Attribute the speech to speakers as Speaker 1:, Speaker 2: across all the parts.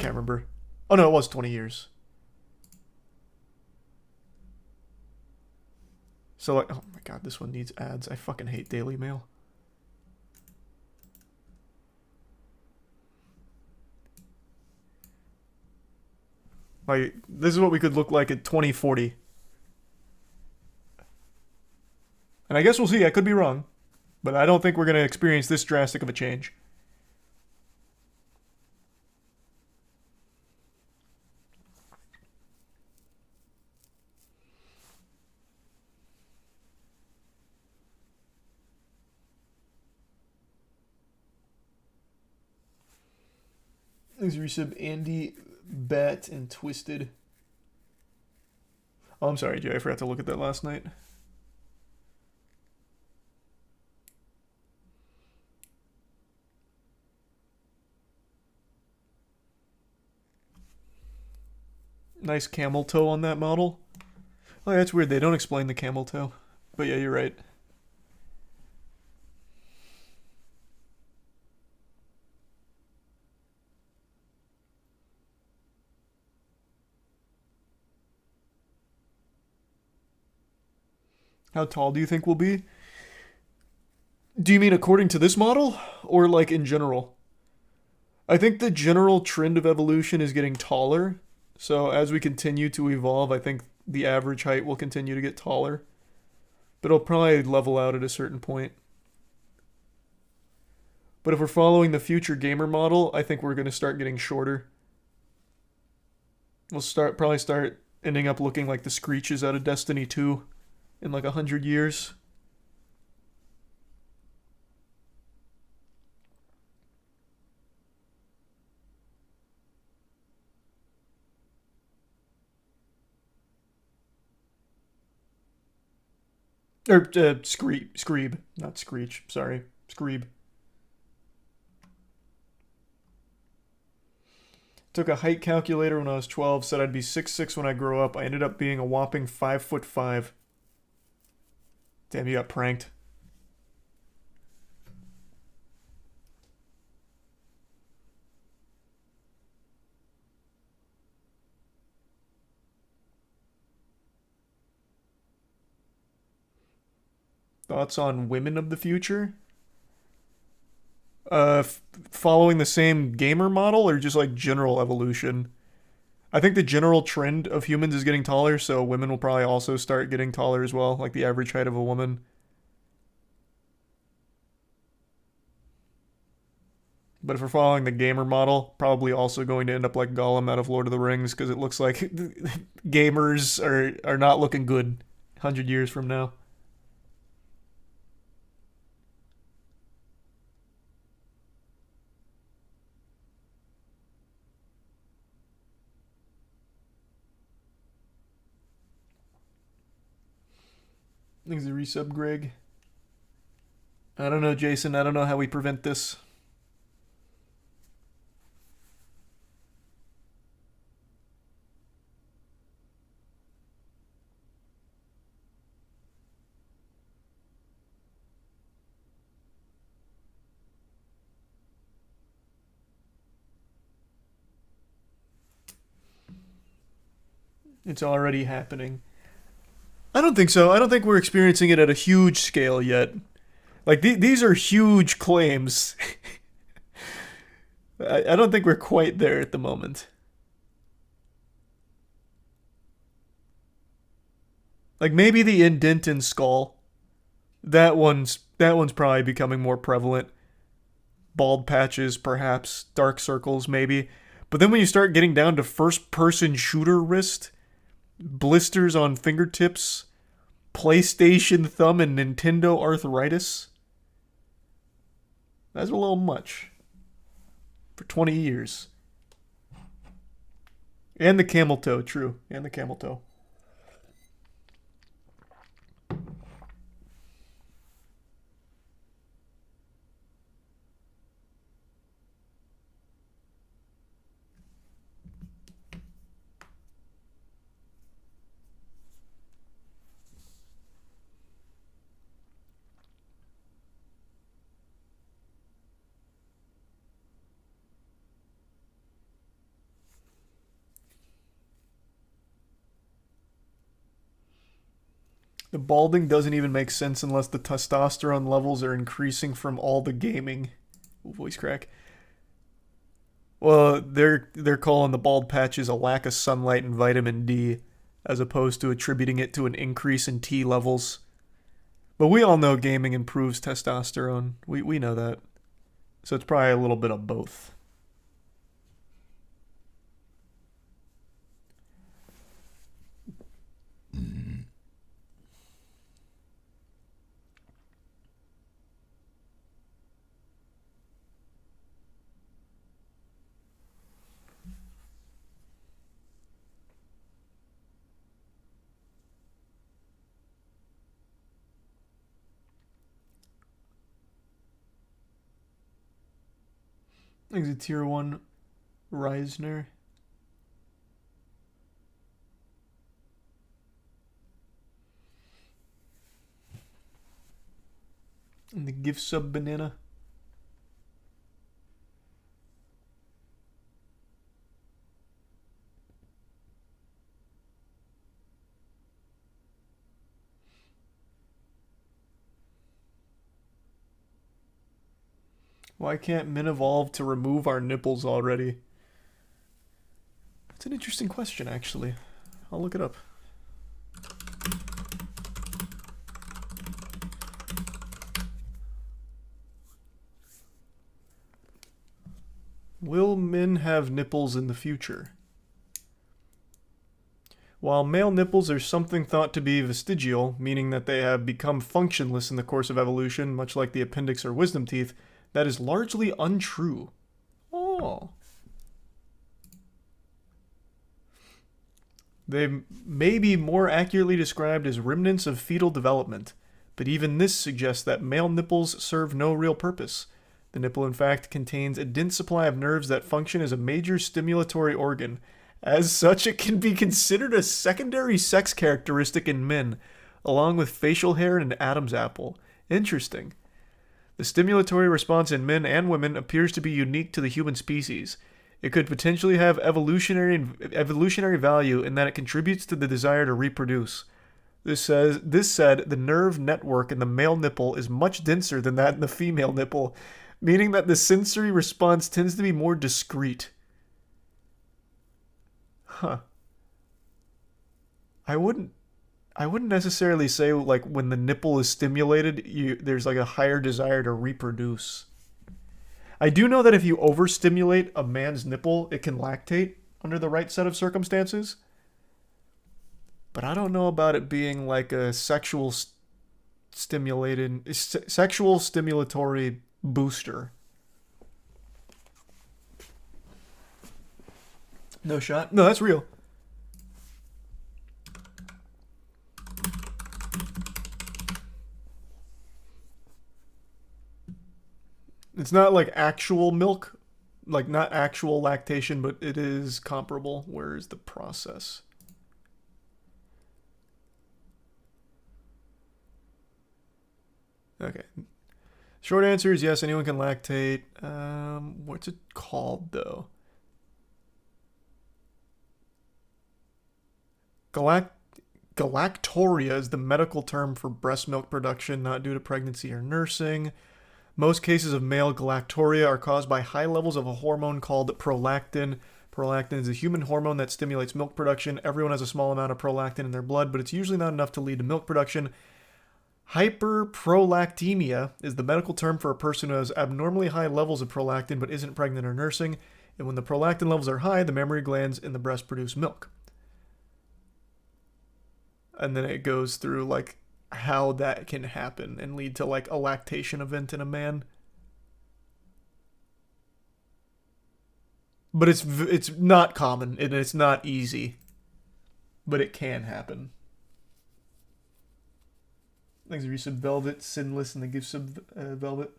Speaker 1: can't remember. Oh no, it was 20 years. So like, oh my god, this one needs ads. I fucking hate Daily Mail. Like, this is what we could look like at 2040. And I guess we'll see. I could be wrong. But I don't think we're going to experience this drastic of a change. Thanks for resub, Andy, Bat, and Twisted. Oh, I'm sorry, Jay. I forgot to look at that last night. Nice camel toe on that model. Oh, yeah, that's weird. They don't explain the camel toe. But yeah, you're right. How tall do you think we'll be? Do you mean according to this model? Or like in general? I think the general trend of evolution is getting taller. So as we continue to evolve, I think the average height will continue to get taller. But it'll probably level out at a certain point. But if we're following the future gamer model, I think we're going to start getting shorter. We'll probably start ending up looking like the Screeches out of Destiny 2 in like 100 years. Or Screeb, not Screech. Sorry, Screeb. Took a height calculator when I was 12. Said I'd be 6'6" when I grow up. I ended up being a whopping 5'5". Damn, you got pranked. Thoughts on women of the future? Following the same gamer model or just like general evolution? I think the general trend of humans is getting taller, so women will probably also start getting taller as well, like the average height of a woman. But if we're following the gamer model, probably also going to end up like Gollum out of Lord of the Rings because it looks like gamers are not looking good 100 years from now. Thanks a resub, Greg. I don't know, Jason. I don't know how we prevent this. It's already happening. I don't think so. I don't think we're experiencing it at a huge scale yet. Like, these are huge claims. I don't think we're quite there at the moment. Like, maybe the indent in skull. That one's probably becoming more prevalent. Bald patches, perhaps. Dark circles, maybe. But then when you start getting down to first-person shooter wrist, blisters on fingertips, PlayStation thumb, and Nintendo arthritis, that's a little much. For 20 years. And the camel toe, true. And the camel toe. The balding doesn't even make sense unless the testosterone levels are increasing from all the gaming. Voice crack. Well, they're calling the bald patches a lack of sunlight and vitamin D, as opposed to attributing it to an increase in T levels. But we all know gaming improves testosterone. We know that. So it's probably a little bit of both. I think it's a tier 1 Reisner. And the gift sub banana. Why can't men evolve to remove our nipples already? That's an interesting question, actually. I'll look it up. Will men have nipples in the future? While male nipples are something thought to be vestigial, meaning that they have become functionless in the course of evolution, much like the appendix or wisdom teeth, that is largely untrue. Oh. They may be more accurately described as remnants of fetal development, but even this suggests that male nipples serve no real purpose. The nipple, in fact, contains a dense supply of nerves that function as a major stimulatory organ. As such, it can be considered a secondary sex characteristic in men, along with facial hair and an Adam's apple. Interesting. The stimulatory response in men and women appears to be unique to the human species. It could potentially have evolutionary value in that it contributes to the desire to reproduce. This said, the nerve network in the male nipple is much denser than that in the female nipple, meaning that the sensory response tends to be more discrete. Huh. I wouldn't necessarily say like when the nipple is stimulated, there's like a higher desire to reproduce. I do know that if you overstimulate a man's nipple, it can lactate under the right set of circumstances. But I don't know about it being like a sexual stimulatory booster. No shot? No, that's real. It's not like actual milk, like not actual lactation, but it is comparable. Where is the process? Okay. Short answer is yes, anyone can lactate. What's it called, though? Galactoria is the medical term for breast milk production not due to pregnancy or nursing. Most cases of male galactoria are caused by high levels of a hormone called prolactin. Prolactin is a human hormone that stimulates milk production. Everyone has a small amount of prolactin in their blood, but it's usually not enough to lead to milk production. Hyperprolactemia is the medical term for a person who has abnormally high levels of prolactin but isn't pregnant or nursing. And when the prolactin levels are high, the mammary glands in the breast produce milk. And then it goes through like how that can happen and lead to like a lactation event in a man. But it's not common and it's not easy. But it can happen. Thanks, Resub Velvet, Sinless, and the gifts of Velvet.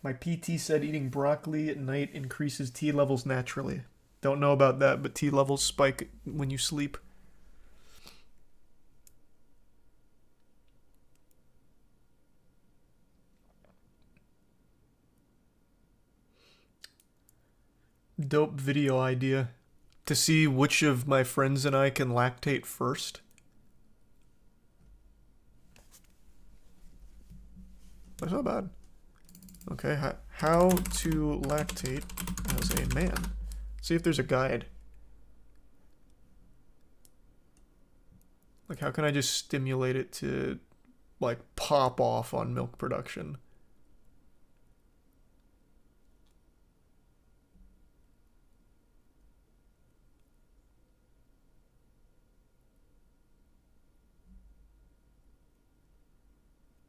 Speaker 1: My PT said eating broccoli at night increases T levels naturally. Don't know about that, but T levels spike when you sleep. Dope video idea. To see which of my friends and I can lactate first. That's not bad. Okay, how to lactate as a man. See if there's a guide. Like, how can I just stimulate it to, like, pop off on milk production?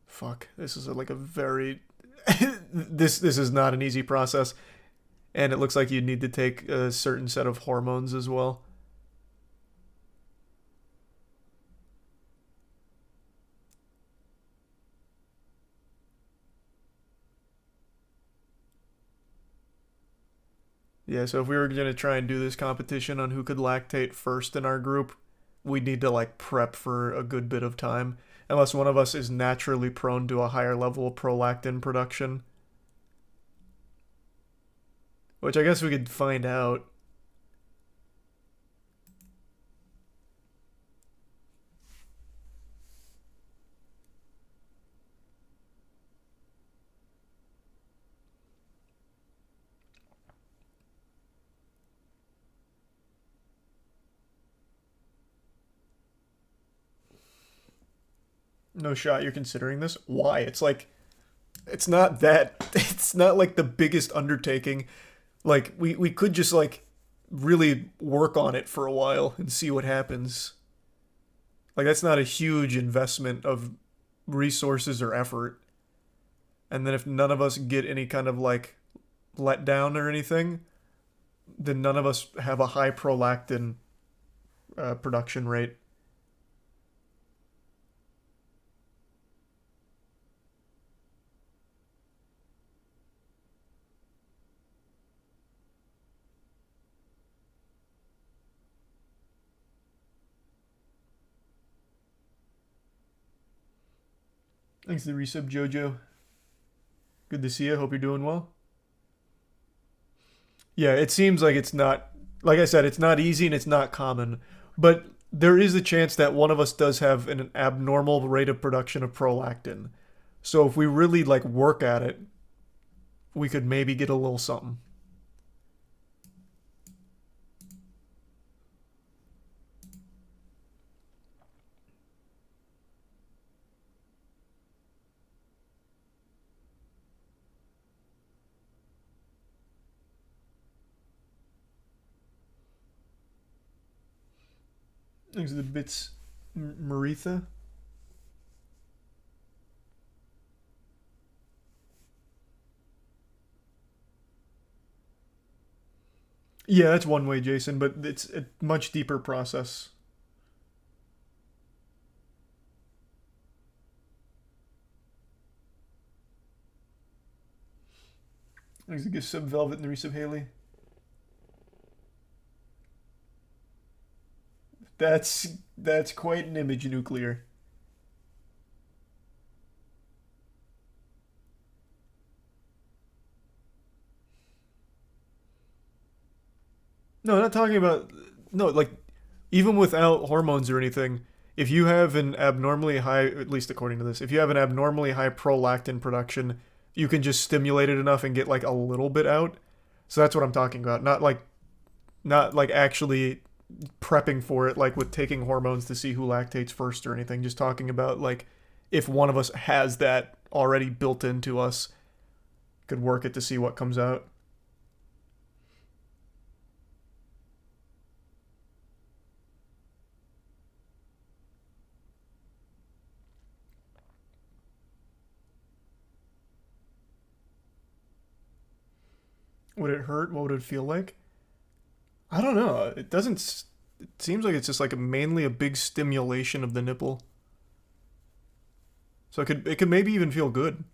Speaker 1: Fuck, this is like a very... this is not an easy process. And it looks like you need to take a certain set of hormones as well. Yeah, so if we were going to try and do this competition on who could lactate first in our group, we'd need to like prep for a good bit of time. Unless one of us is naturally prone to a higher level of prolactin production. Which I guess we could find out. No shot you're considering this? Why? It's like, it's not that, it's not like the biggest undertaking. Like, we could just like really work on it for a while and see what happens. Like, that's not a huge investment of resources or effort. And then if none of us get any kind of like letdown or anything, then none of us have a high prolactin production rate. Thanks to the resub, Jojo. Good to see you. Hope you're doing well. Yeah, it seems like it's not, like I said, it's not easy and it's not common, but there is a chance that one of us does have an abnormal rate of production of prolactin. So if we really like work at it, we could maybe get a little something. These are the bits, Maritha. Yeah, that's one way, Jason, but it's a much deeper process. Thanks to give Sub Velvet and the resub Haley. That's quite an image nuclear. No, not talking about no, like even without hormones or anything, if you have an abnormally high, at least according to this, if you have an abnormally high prolactin production, you can just stimulate it enough and get like a little bit out. So that's what I'm talking about. Not like actually prepping for it like with taking hormones to see who lactates first or anything. Just talking about like if one of us has that already built into us, could work it to see what comes out. Would it hurt? What would it feel like? I don't know. It doesn't. It seems like it's just like mainly a big stimulation of the nipple. So it could maybe even feel good.